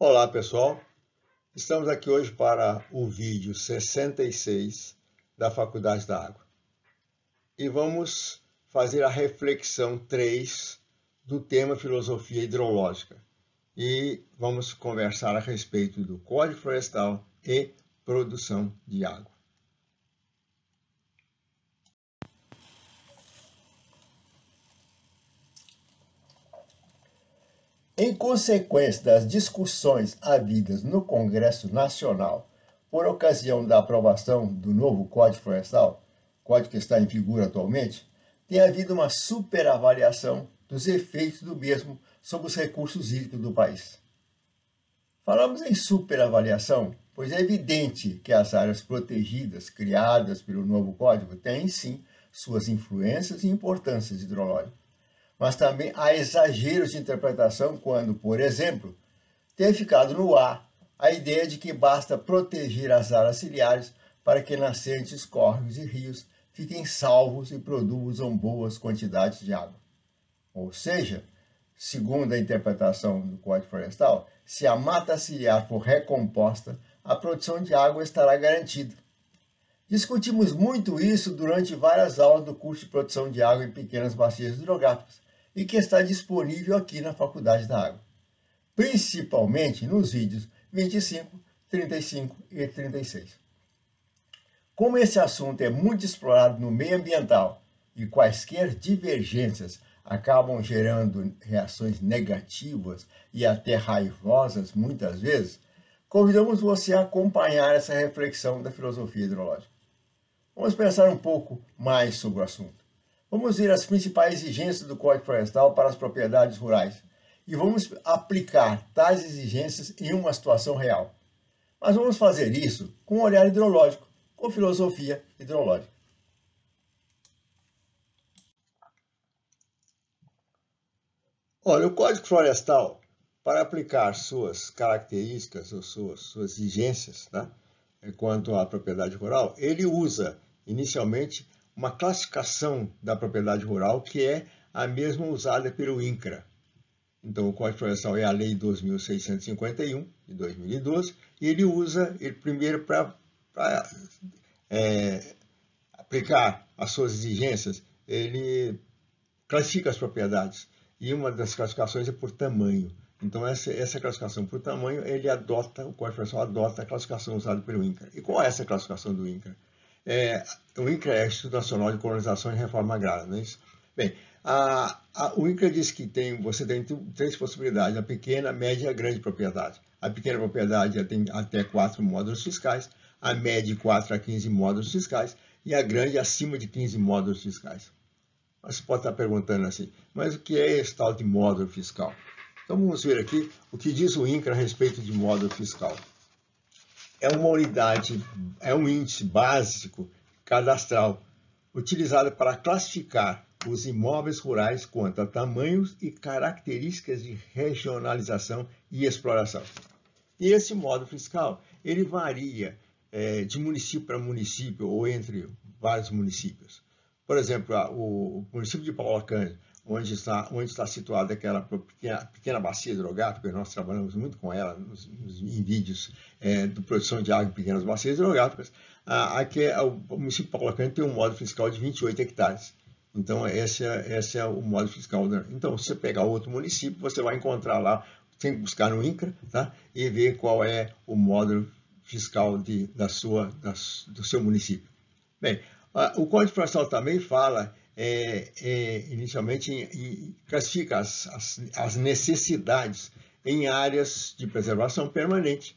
Olá pessoal, estamos aqui hoje para o vídeo 66 da Faculdade da Água e vamos fazer a reflexão 3 do tema Filosofia Hidrológica e vamos conversar a respeito do Código Florestal e produção de água. Em consequência das discussões havidas no Congresso Nacional por ocasião da aprovação do novo Código Florestal, código que está em vigor atualmente, tem havido uma superavaliação dos efeitos do mesmo sobre os recursos hídricos do país. Falamos em superavaliação, pois é evidente que as áreas protegidas criadas pelo novo Código têm, sim, suas influências e importâncias hidrológicas. Mas também há exageros de interpretação quando, por exemplo, tem ficado no ar a ideia de que basta proteger as áreas ciliares para que nascentes, córregos e rios fiquem salvos e produzam boas quantidades de água. Ou seja, segundo a interpretação do Código Florestal, se a mata ciliar for recomposta, a produção de água estará garantida. Discutimos muito isso durante várias aulas do curso de produção de água em pequenas bacias hidrográficas, e que está disponível aqui na Faculdade da Água, principalmente nos vídeos 25, 35 e 36. Como esse assunto é muito explorado no meio ambiental e quaisquer divergências acabam gerando reações negativas e até raivosas muitas vezes, convidamos você a acompanhar essa reflexão da filosofia hidrológica. Vamos pensar um pouco mais sobre o assunto. Vamos ver as principais exigências do Código Florestal para as propriedades rurais e vamos aplicar tais exigências em uma situação real. Mas vamos fazer isso com um olhar hidrológico, com filosofia hidrológica. Olha, o Código Florestal, para aplicar suas características ou suas exigências, tá, quanto à propriedade rural, ele usa inicialmente uma classificação da propriedade rural que é a mesma usada pelo INCRA. Então, o Código Florestal é a Lei 2.651, de 2012, e ele usa, primeiro, para aplicar as suas exigências, ele classifica as propriedades, e uma das classificações é por tamanho. Então, essa classificação por tamanho, o Código Florestal adota a classificação usada pelo INCRA. E qual é essa classificação do INCRA? O INCRA é o Instituto Nacional de Colonização e Reforma Agrária, não é isso? Bem, o INCRA diz que você tem três possibilidades: a pequena, a média e a grande propriedade. A pequena propriedade tem até 4 módulos fiscais, a média de 4 a 15 módulos fiscais e a grande acima de 15 módulos fiscais. Mas você pode estar perguntando assim, mas o que é esse tal de módulo fiscal? Então vamos ver aqui o que diz o INCRA a respeito de módulo fiscal. É uma unidade, é um índice básico cadastral utilizado para classificar os imóveis rurais quanto a tamanhos e características de regionalização e exploração. E esse módulo fiscal, ele varia de município para município ou entre vários municípios. Por exemplo, o município de Paulacânia, onde está situada aquela pequena bacia hidrográfica, nós trabalhamos muito com ela em vídeos de produção de água em pequenas bacias hidrográficas. Aqui o município de Paulacânia tem um módulo fiscal de 28 hectares. Então, esse é o módulo fiscal. Então, se você pegar outro município, você vai encontrar lá, tem que buscar no INCRA, tá? E ver qual é o módulo fiscal do seu município. Bem, o Código Florestal também fala inicialmente classifica as necessidades em áreas de preservação permanente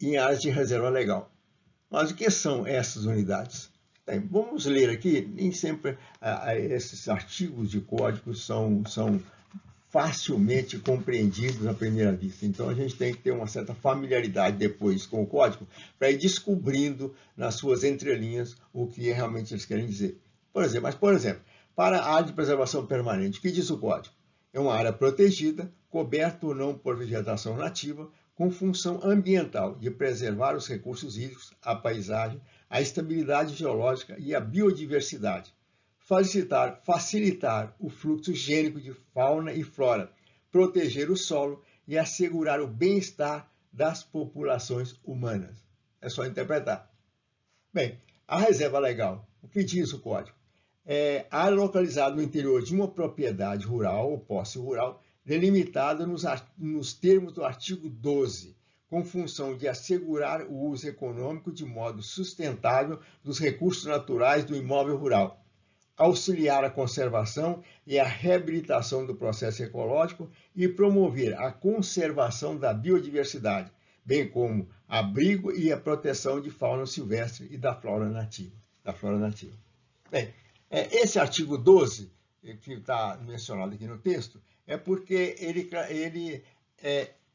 e em áreas de reserva legal. Mas o que são essas unidades? Bem, vamos ler aqui. Nem sempre esses artigos de código são facilmente compreendidos à primeira vista. Então, a gente tem que ter uma certa familiaridade depois com o código para ir descobrindo nas suas entrelinhas o que realmente eles querem dizer. Por exemplo, para a área de preservação permanente, o que diz o código? É uma área protegida, coberta ou não por vegetação nativa, com função ambiental de preservar os recursos hídricos, a paisagem, a estabilidade geológica e a biodiversidade, facilitar o fluxo gênico de fauna e flora, proteger o solo e assegurar o bem-estar das populações humanas. É só interpretar. Bem, a reserva legal, o que diz o código? Área localizada no interior de uma propriedade rural ou posse rural, delimitada nos termos do artigo 12, com função de assegurar o uso econômico de modo sustentável dos recursos naturais do imóvel rural, auxiliar a conservação e a reabilitação do processo ecológico e promover a conservação da biodiversidade, bem como abrigo e a proteção de fauna silvestre e da flora nativa. Bem, esse artigo 12, que está mencionado aqui no texto, é porque ele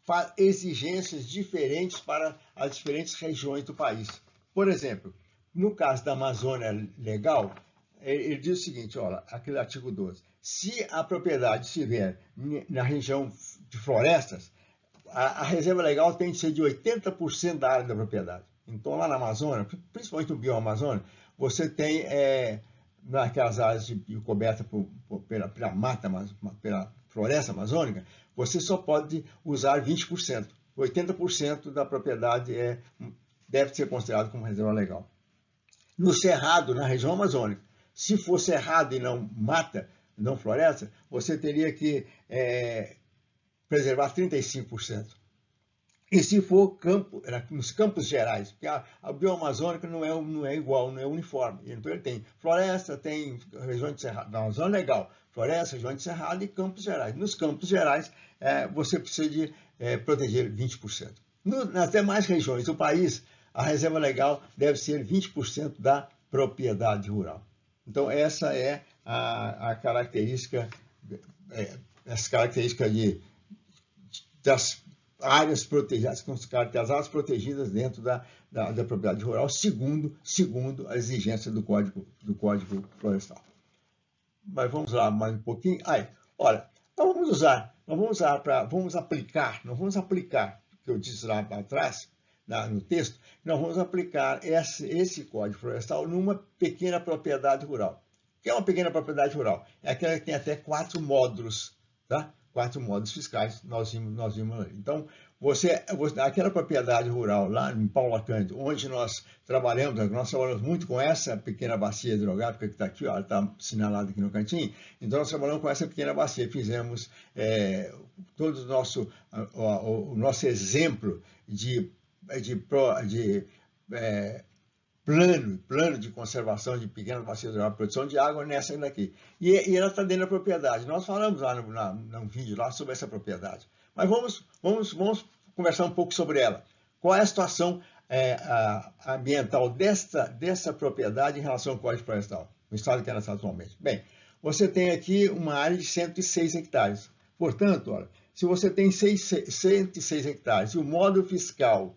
faz exigências diferentes para as diferentes regiões do país. Por exemplo, no caso da Amazônia Legal, ele diz o seguinte, olha, aquele artigo 12, se a propriedade estiver na região de florestas, a reserva legal tem que ser de 80% da área da propriedade. Então, lá na Amazônia, principalmente no bioamazônia, você tem, naquelas áreas cobertas pela mata, pela floresta amazônica, você só pode usar 20%. 80% da propriedade deve ser considerado como reserva legal. No cerrado, na região amazônica, se for cerrado e não mata, não floresta, você teria que preservar 35%. E se for nos campos gerais, porque a bioamazônica não é igual, não é uniforme. Então ele tem floresta, tem região de cerrado, uma zona legal, floresta, região de cerrado e campos gerais. Nos campos gerais, você precisa de proteger 20%. Nas demais regiões do país, a reserva legal deve ser 20% da propriedade rural. Então essa é a característica, essa característica das áreas protegidas, as protegidas dentro da propriedade rural, segundo a exigência do Código Florestal. Mas vamos lá mais um pouquinho. Olha, então vamos aplicar, que eu disse lá atrás, no texto, nós vamos aplicar esse Código Florestal numa pequena propriedade rural. O que é uma pequena propriedade rural? É aquela que tem até 4 módulos, tá? 4 módulos fiscais, nós vimos ali. Então, aquela propriedade rural lá em Paula Cândido, onde nós trabalhamos muito com essa pequena bacia hidrográfica que está aqui, ó, está assinalada aqui no cantinho. Então, nós trabalhamos com essa pequena bacia, fizemos todo o nosso exemplo de plano de conservação de pequenas bacias de produção de água nessa daqui. E ela está dentro da propriedade. Nós falamos lá no vídeo lá sobre essa propriedade. Mas vamos conversar um pouco sobre ela. Qual é a situação ambiental dessa propriedade em relação ao Código Florestal, no estado que ela está atualmente? Bem, você tem aqui uma área de 106 hectares. Portanto, olha, se você tem 106 hectares e o módulo fiscal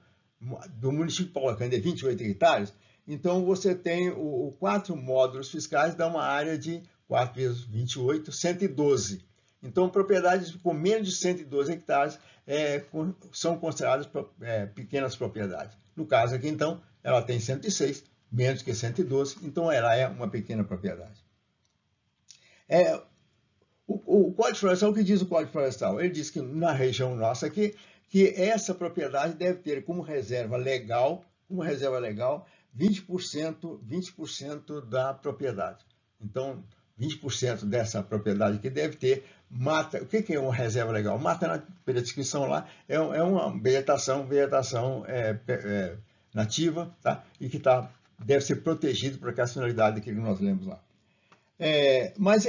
do município de Paula Cândido é 28 hectares, então você tem 4 módulos fiscais, dá uma área de 4 vezes 28, 112. Então, propriedades com menos de 112 hectares são consideradas pequenas propriedades. No caso aqui, então, ela tem 106, menos que 112, então ela é uma pequena propriedade. O Código Florestal, o que diz o Código Florestal? Ele diz que na região nossa aqui, que essa propriedade deve ter como reserva legal 20% da propriedade. Então, 20% dessa propriedade que deve ter mata. O que é uma reserva legal? Mata, pela descrição lá, é uma vegetação nativa, tá? E que deve ser protegido por aquela finalidade que nós lemos lá. Mas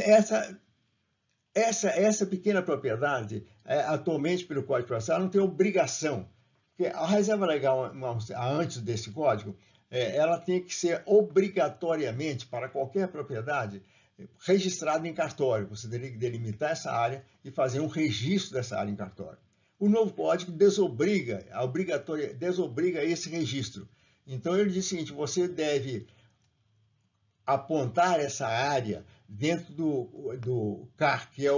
essa pequena propriedade, atualmente pelo Código Florestal, não tem obrigação. Porque a reserva legal, antes desse código, ela tem que ser obrigatoriamente, para qualquer propriedade, registrada em cartório. Você teria que delimitar essa área e fazer um registro dessa área em cartório. O novo código desobriga esse registro. Então, ele diz o seguinte, você deve apontar essa área dentro do CAR, que é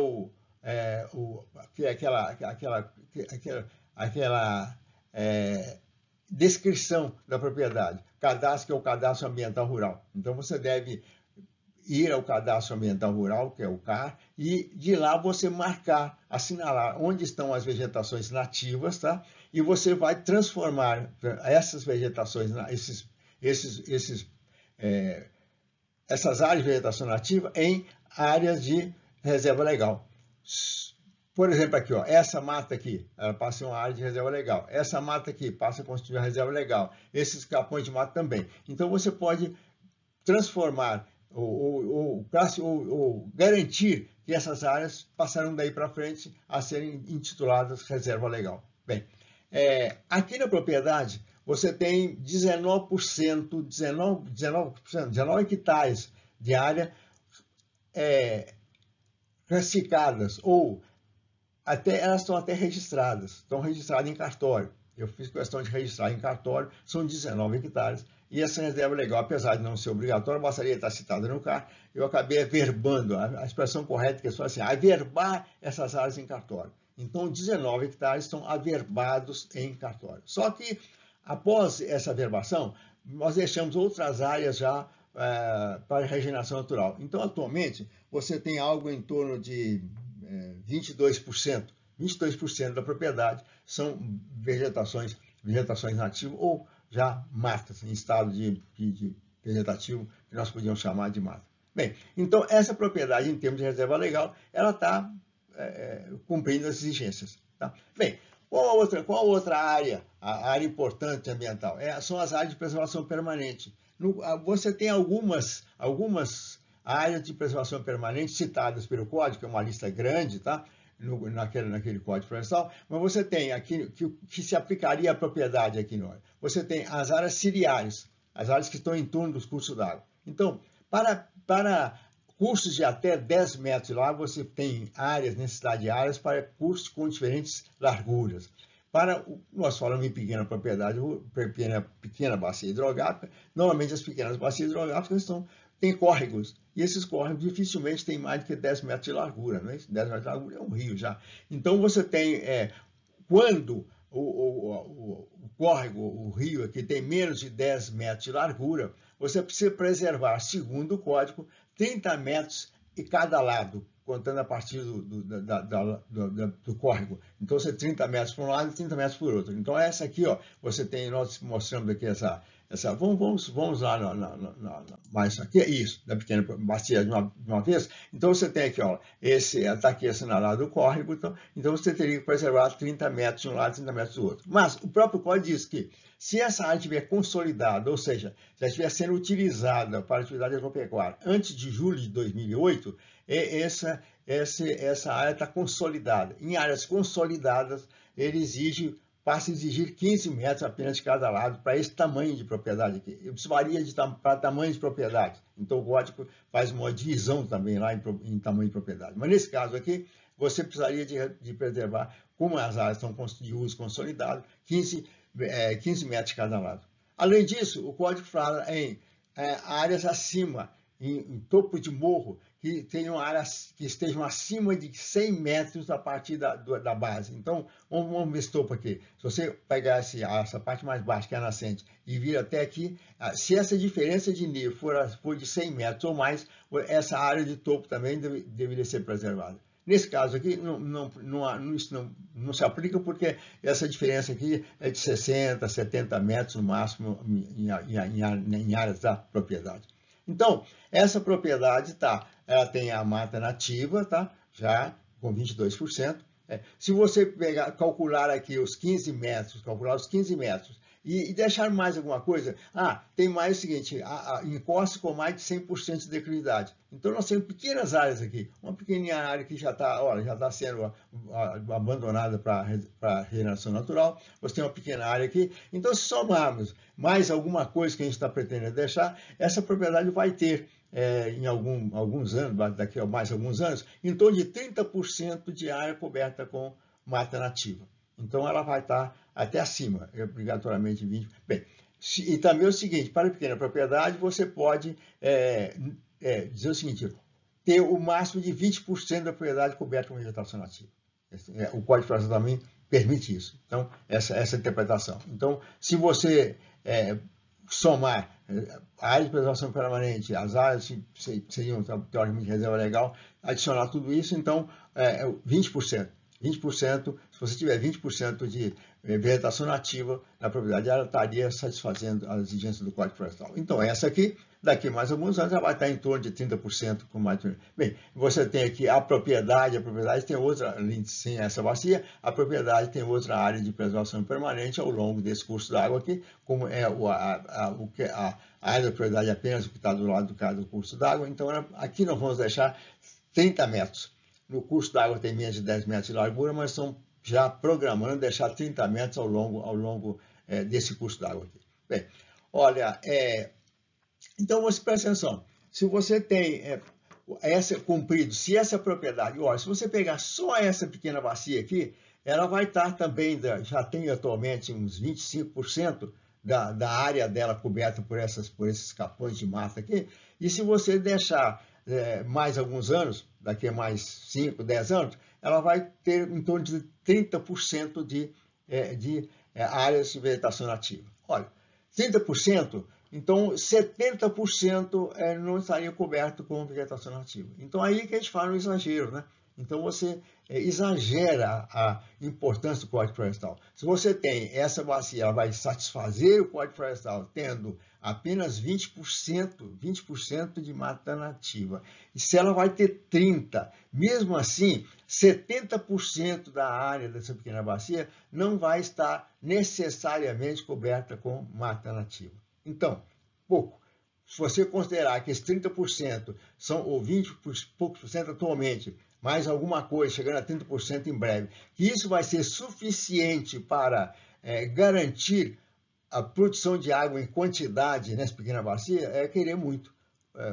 aquela descrição da propriedade, cadastro, que é o cadastro ambiental rural. Então você deve ir ao Cadastro Ambiental Rural, que é o CAR, e de lá você marcar, assinalar onde estão as vegetações nativas, tá? E você vai transformar essas vegetações, essas áreas de vegetação nativa em áreas de reserva legal. Por exemplo, aqui, ó, essa mata aqui, ela passa a ser uma área de reserva legal. Essa mata aqui passa a constituir uma reserva legal. Esses capões de mata também. Então, você pode transformar ou garantir que essas áreas passarão daí para frente a serem intituladas reserva legal. Bem, aqui na propriedade, você tem 19 hectares de área classificadas, ou elas estão até registradas, estão registradas em cartório. Eu fiz questão de registrar em cartório, são 19 hectares, e essa reserva legal, apesar de não ser obrigatória, bastaria estar citada no CAR, eu acabei averbando, a expressão correta que é só assim, averbar essas áreas em cartório. Então, 19 hectares estão averbados em cartório. Só que, após essa averbação, nós deixamos outras áreas já para regeneração natural. Então, atualmente, você tem algo em torno de 22% da propriedade são vegetações nativas ou já matas, em estado de vegetativo, que nós podíamos chamar de mata. Bem, então essa propriedade, em termos de reserva legal, ela está cumprindo as exigências. Tá? Bem, qual a outra área, a área importante ambiental? São as áreas de preservação permanente. Você tem algumas áreas de preservação permanente citadas pelo Código, que é uma lista grande, tá? Naquele Código Florestal, mas você tem aqui, que se aplicaria à propriedade aqui no você tem as áreas ciliares, as áreas que estão em torno dos cursos d'água. Então, para cursos de até 10 metros de largo, você tem necessidade de áreas para cursos com diferentes larguras. Nós falamos em pequena propriedade, pequena bacia hidrográfica, normalmente as pequenas bacias hidrográficas têm córregos, e esses córregos dificilmente têm mais do que 10 metros de largura, não é? 10 metros de largura é um rio já. Então você tem, quando o córrego, o rio aqui tem menos de 10 metros de largura, você precisa preservar, segundo o código, 30 metros em cada lado, contando a partir do córrego. Então, você 30 metros por um lado e 30 metros por outro. Então, essa aqui, ó, você tem, nós mostramos aqui vamos lá, mais aqui, isso, da pequena bacia de uma vez. Então, você tem aqui, ó, está aqui assinalado o córrego, então você teria que preservar 30 metros de um lado e 30 metros do outro. Mas o próprio código diz que, se essa área estiver consolidada, ou seja, já estiver sendo utilizada para atividade agropecuária antes de julho de 2008, essa área está consolidada. Em áreas consolidadas, ele passa a exigir 15 metros apenas de cada lado para esse tamanho de propriedade aqui. Isso varia para tamanho de propriedade. Então, o código faz uma divisão também lá em tamanho de propriedade. Mas, nesse caso aqui, você precisaria de preservar, como as áreas estão de uso consolidado, 15 metros de cada lado. Além disso, o código fala em áreas acima, em topo de morro, que tenham áreas que estejam acima de 100 metros a partir da base. Então, vamos ver esse topo aqui. Se você pegar essa parte mais baixa, que é a nascente, e vir até aqui, se essa diferença de nível for de 100 metros ou mais, essa área de topo também deveria ser preservada. Nesse caso aqui, isso não se aplica, porque essa diferença aqui é de 60, 70 metros no máximo em áreas da propriedade. Então, essa propriedade ela tem a mata nativa, tá? Já com 22%. Se você calcular aqui os 15 metros, e deixar mais alguma coisa, tem mais o seguinte, encosta com mais de 100% de declividade. Então, nós temos pequenas áreas aqui, uma pequenininha área que já está sendo abandonada para regeneração natural, você tem uma pequena área aqui. Então, se somarmos mais alguma coisa que a gente está pretendendo deixar, essa propriedade vai ter, em alguns anos, daqui a mais alguns anos, em torno de 30% de área coberta com mata nativa. Então, ela vai estar até acima, obrigatoriamente 20%. Bem, e também é o seguinte, para a pequena propriedade, você pode dizer o seguinte, ter o máximo de 20% da propriedade coberta com vegetação nativa. O Código Florestal também permite isso. Então, essa interpretação. Então, se você somar a área de preservação permanente, as áreas que seriam teoricamente reserva legal, adicionar tudo isso, então 20%. 20%, se você tiver 20% de vegetação nativa na propriedade, ela estaria satisfazendo as exigências do Código Florestal. Então, essa aqui, daqui mais alguns anos, ela vai estar em torno de 30% com mais. Bem, você tem aqui a propriedade tem outra, sem essa bacia, a propriedade tem outra área de preservação permanente ao longo desse curso d'água aqui, como é a área da propriedade apenas o que está do lado do curso d'água. Então, aqui nós vamos deixar 30 metros. No curso d'água tem menos de 10 metros de largura, mas estão já programando deixar 30 metros ao longo desse curso d'água aqui. Bem, olha, então você presta atenção, se você tem essa comprido, se essa propriedade, olha, se você pegar só essa pequena bacia aqui, ela vai estar também, já tem atualmente uns 25% da área dela coberta por esses capões de mata aqui, e se você deixar mais alguns anos, daqui a mais 5, 10 anos, ela vai ter em torno de 30% de áreas de vegetação nativa. Olha, 30%, então 70% não estaria coberto com vegetação nativa. Então aí que a gente fala um exagero, né? Então você exagera a importância do Código Florestal. Se você tem essa bacia, ela vai satisfazer o Código Florestal tendo apenas 20% de mata nativa. E se ela vai ter 30%, mesmo assim, 70% da área dessa pequena bacia não vai estar necessariamente coberta com mata nativa. Então, pouco. Se você considerar que esses 30% são, ou 20 poucos por cento atualmente, mais alguma coisa, chegando a 30% em breve, que isso vai ser suficiente para garantir a produção de água em quantidade nessa pequena bacia, é querer muito.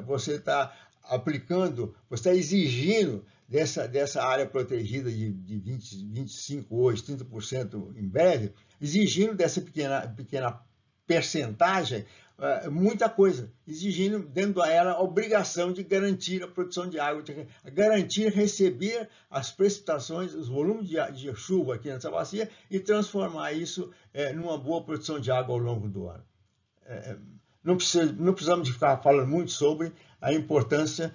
Você está aplicando, você está exigindo dessa área protegida de 25 hoje, 30% em breve, exigindo dessa pequena percentagem, muita coisa, exigindo dentro dela a obrigação de garantir a produção de água, de garantir receber as precipitações, os volumes de chuva aqui nessa bacia e transformar isso numa boa produção de água ao longo do ano. Não precisamos de ficar falando muito sobre a importância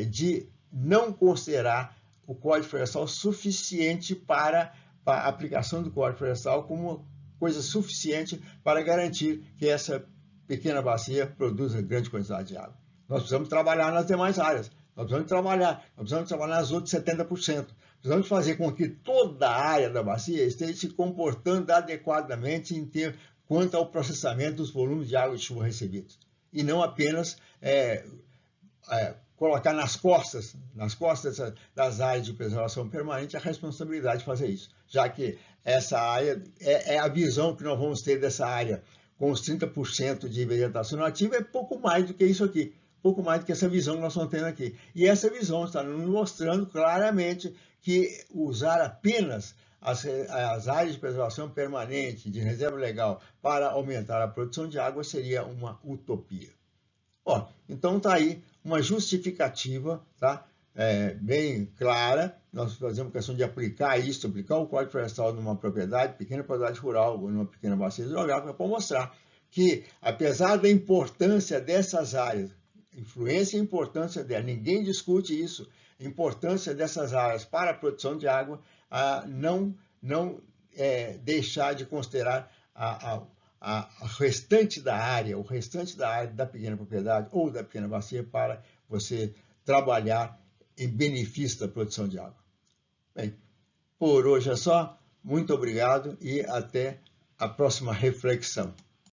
de não considerar o Código Florestal suficiente para a aplicação do Código Florestal como coisa suficiente para garantir que essa pequena bacia produza grande quantidade de água. Nós precisamos trabalhar nas demais áreas, nós precisamos trabalhar nas outras 70%. Precisamos fazer com que toda a área da bacia esteja se comportando adequadamente quanto ao processamento dos volumes de água e chuva recebidos. E não apenas colocar nas costas das áreas de preservação permanente a responsabilidade de fazer isso, já que essa área é a visão que nós vamos ter dessa área com os 30% de vegetação nativa, é pouco mais do que isso aqui, pouco mais do que essa visão que nós estamos tendo aqui. E essa visão está nos mostrando claramente que usar apenas as áreas de preservação permanente, de reserva legal, para aumentar a produção de água seria uma utopia. Bom, então está aí uma justificativa, tá? Bem clara. Nós fazemos questão de aplicar o Código Florestal numa propriedade, pequena propriedade rural ou numa pequena bacia hidrográfica, para mostrar que, apesar da importância dessas áreas, influência e importância dela, ninguém discute isso, a importância dessas áreas para a produção de água, não deixar de considerar a restante da área, o restante da área da pequena propriedade ou da pequena bacia para você trabalhar em benefício da produção de água. Bem, por hoje é só. Muito obrigado e até a próxima reflexão.